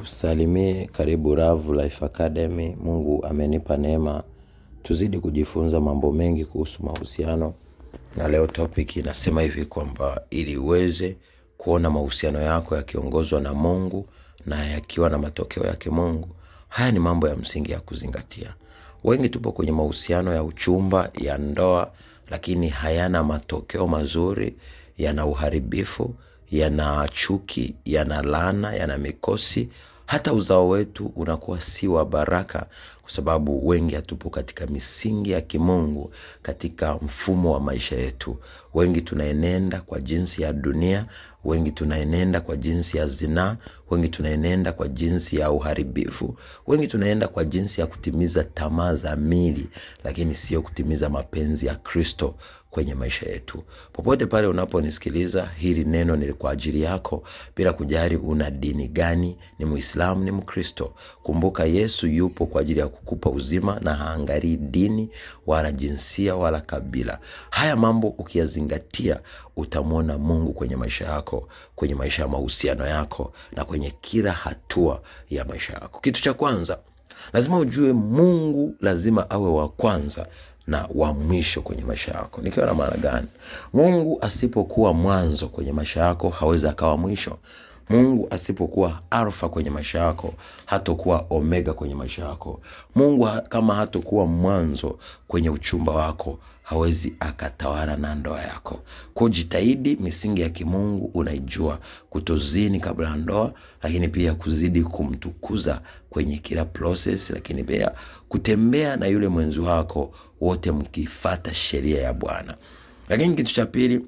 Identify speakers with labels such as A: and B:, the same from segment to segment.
A: Nikusalimie, karibu Ravu Life Academy. Mungu amenipa neema tuzidi kujifunza mambo mengi kuhusu mahusiano. Na leo topic inasema hivi kwamba ili uweze kuona mahusiano yako yakiongozwa na Mungu na yakiwa na matokeo yake Mungu. Haya ni mambo ya msingi ya kuzingatia. Wengi tupo kwenye mahusiano ya uchumba, ya ndoa, lakini hayana matokeo mazuri, yana uharibifu, yana chuki, yana laana, yana mikosi. Hata uzao wetu unakuwa si wa baraka kwa sababu wengi hatupo katika misingi ya kimungu katika mfumo wa maisha yetu. Wengi tunaenenda kwa jinsi ya dunia, wengi tunaenenda kwa jinsi ya zinaa, wengi tunaenenda kwa jinsi ya uharibifu, wengi tunaenda kwa jinsi ya kutimiza tamaa za mili, lakini sio kutimiza mapenzi ya Kristo kwenye maisha yetu. Popote pale unaponisikiliza, hili neno ni kwa ajili yako, bila kujali una dini gani, ni Muislamu, ni Mkristo. Kumbuka Yesu yupo kwa ajili ya kukupa uzima na haangalii dini wala jinsia wala kabila. Haya mambo ukiyazingatia, utamwona Mungu kwenye maisha yako, kwenye maisha ya mahusiano yako na kwenye kila hatua ya maisha yako. Kitu cha kwanza, lazima ujue Mungu lazima awe wa kwanza na wa mwisho kwenye maisha yako. Nikiwa na maana gani? Mungu asipokuwa mwanzo kwenye maisha yako, hawezi akawa mwisho. Mungu asipokuwa alfa kwenye maisha yako, hatakuwa omega kwenye maisha yako. Mungu kama hatakuwa mwanzo kwenye uchumba wako, hawezi akatawala na ndoa yako. Kwa jitahidi misingi ya kimungu unaijua, kutozini kabla ya ndoa, lakini pia kuzidi kumtukuza kwenye kila process, lakini pia kutembea na yule mwenzi wako wote mkifuata sheria ya Bwana. Lakini kitu cha pili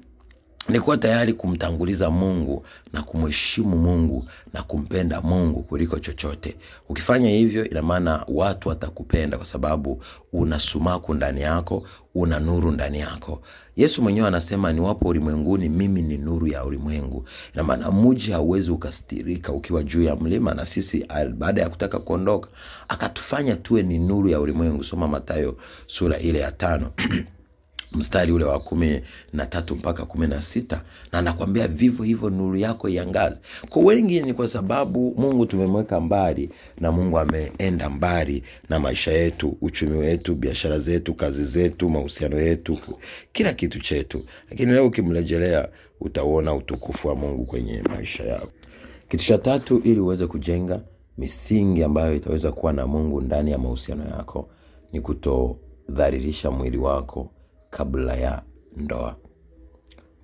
A: ni kuwa tayari kumtanguliza Mungu na kumheshimu Mungu na kumpenda Mungu kuliko chochote. Ukifanya hivyo, ina maana watu watakupenda kwa sababu una sumaku ndani yako, una nuru ndani yako. Yesu mwenyewe anasema niwapo ulimwenguni, mimi ni nuru ya ulimwengu. Ina maana mji hauwezi ukastirika ukiwa juu ya mlima, na sisi baada ya kutaka kuondoka akatufanya tuwe ni nuru ya ulimwengu. Soma Mathayo sura ile ya 5. Mstari ule wa 13 mpaka 16, na anakuambia vivyo hivyo nuru yako iangaze. Kwa wengi ni kwa sababu Mungu tumemweka mbali na Mungu ameenda mbali na maisha yetu, uchumi wetu, biashara zetu, kazi zetu, mahusiano yetu, kila kitu chetu. Lakini leo ukimrejelea utaona utukufu wa Mungu kwenye maisha yako. Kitu cha tatu, ili uweze kujenga misingi ambayo itaweza kuwa na Mungu ndani ya mahusiano yako, ni kutodhalilisha mwili wako kabla ya ndoa.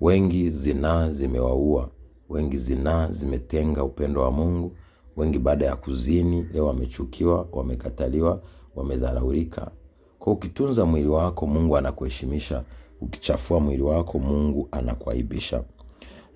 A: Wengi zinaa zimewaua, wengi zinaa zimetenga upendo wa Mungu. Wengi baada ya kuzini leo wamechukiwa, wamekataliwa, wamedharaulika. Kwa ukitunza mwili wako, Mungu anakuheshimisha. Ukichafua mwili wako, Mungu anakuaibisha.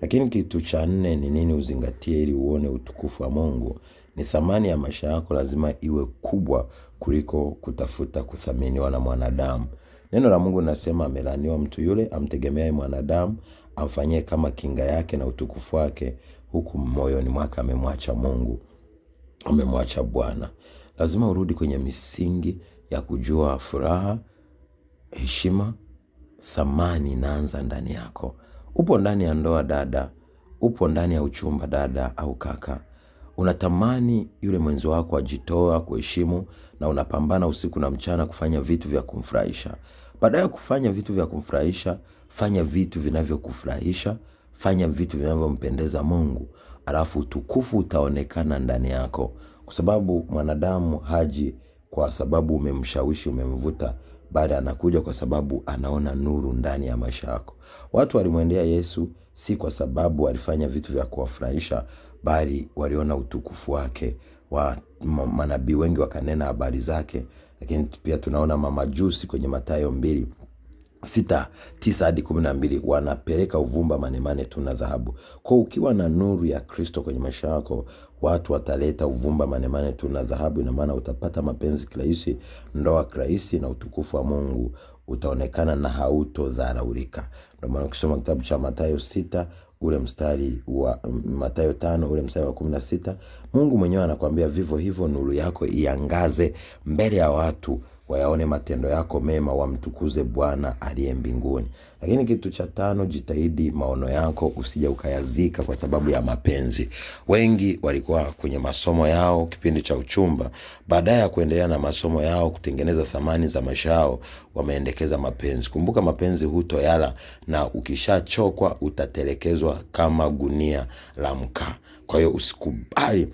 A: Lakini kitu cha 4 ni nini uzingatie ili uone utukufu wa Mungu? Ni thamani ya maisha yako lazima iwe kubwa kuliko kutafuta kuthaminiwa na mwanadamu. Neno la Mungu linasema amelaaniwa mtu yule amtegemeaye mwanadamu, amfanyie kama kinga yake na utukufu wake, huku moyoni mwake amemwacha Mungu, amemwacha Bwana. Lazima urudi kwenye misingi ya kujua furaha, heshima, thamani inaanza ndani yako. Upo ndani ya ndoa dada, upo ndani ya uchumba dada au kaka, unatamani yule mwenzi wako ajitoa kuheshimu, na unapambana usiku na mchana kufanya vitu vya kumfurahisha. Badala ya kufanya vitu vya kumfurahisha, fanya vitu vinavyokufurahisha, fanya vitu vinavyompendeza Mungu, alafu utukufu utaonekana ndani yako. Kwa sababu mwanadamu haji kwa sababu umemshawishi, umemvuta, bali anakuja kwa sababu anaona nuru ndani ya maisha yako. Watu walimwendea Yesu si kwa sababu alifanya vitu vya kuwafurahisha, bali waliona utukufu wake. Manabii wengi wakanena habari zake. Lakini pia tunaona mamajusi kwenye Mathayo 2:6-9-12 wanapeleka uvumba manemane tuna dhahabu. Kwa ukiwa na nuru ya Kristo kwenye maisha yako, watu wataleta uvumba manemane tuna dhahabu. Ina maana utapata mapenzi kirahisi, ndoa kirahisi, na utukufu wa Mungu utaonekana na hautodharaulika. Ndio maana ukisoma kitabu cha Mathayo 6 ule mstari wa Mathayo 5 ule mstari wa 16, Mungu mwenyewe anakuambia vivyo hivyo nuru yako iangaze mbele ya watu, wayaone matendo yako mema, wamtukuze Bwana aliye mbinguni. Lakini kitu cha 5, jitahidi maono yako usije ukayazika kwa sababu ya mapenzi. Wengi walikuwa kwenye masomo yao kipindi cha uchumba, baadaye ya kuendelea na masomo yao kutengeneza thamani za maisha yao, wameendekeza mapenzi. Kumbuka mapenzi hutoyala, na ukishachokwa utatelekezwa kama gunia la mkaa. Kwa hiyo usikubali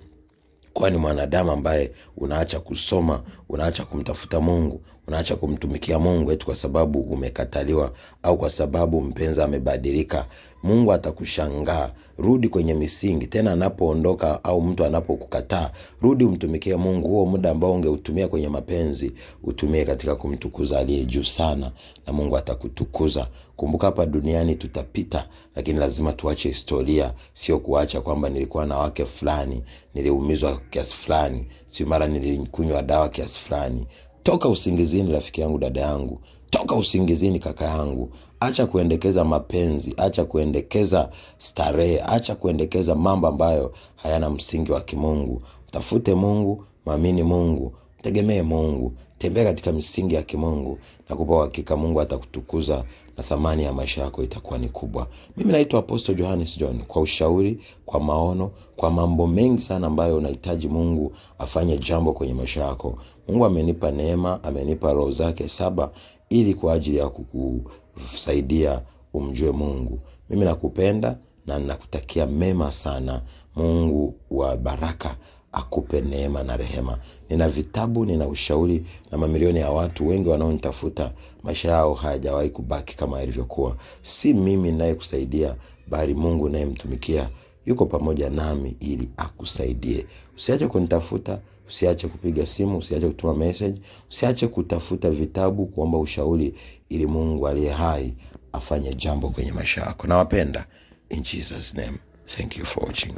A: kwani mwanadamu ambaye unaacha kusoma, unaacha kumtafuta Mungu, unaacha kumtumikia Mungu eti kwa sababu umekataliwa au kwa sababu mpenzi amebadilika. Mungu atakushangaa. Rudi kwenye misingi. Tena anapoondoka au mtu anapokukataa, rudi umtumikie Mungu. Huo muda ambao ungeutumia kwenye mapenzi, utumie katika kumtukuza aliye juu sana, na Mungu atakutukuza. Kumbuka hapa duniani tutapita, lakini lazima tuache historia, sio kuacha kwamba nilikuwa na wake fulani, niliumizwa kiasi fulani, si mara nilikunywa dawa kiasi fulani. Toka usingizini rafiki yangu, dada yangu. Toka usingizini kaka yangu. Acha kuendekeza mapenzi, acha kuendekeza starehe, acha kuendekeza mambo ambayo hayana msingi wa kimungu. Tafute Mungu, muamini Mungu, tegemee Mungu, tembea katika misingi ya kimungu, na kupa hakika Mungu atakutukuza na thamani ya maisha yako itakuwa ni kubwa. Mimi naitwa Apostle Johannes John. Kwa ushauri, kwa maono, kwa mambo mengi sana ambayo unahitaji Mungu afanye jambo kwenye maisha yako, Mungu amenipa neema, amenipa roho zake 7 ili kwa ajili ya kukusaidia umjue Mungu. Mimi nakupenda na nakutakia mema sana. Mungu wa baraka akupe neema na rehema. Nina vitabu, nina ushauri, na mamilioni ya watu wengi wanaonitafuta maisha yao hayajawahi kubaki kama ilivyokuwa. Si mimi ninayekusaidia, bali Mungu ninayemtumikia yuko pamoja nami ili akusaidie. Usiache kunitafuta, usiache kupiga simu, usiache kutuma message, usiache kutafuta vitabu kuomba ushauri, ili Mungu aliye hai afanye jambo kwenye maisha yako. Nawapenda in Jesus name. Thank you for watching.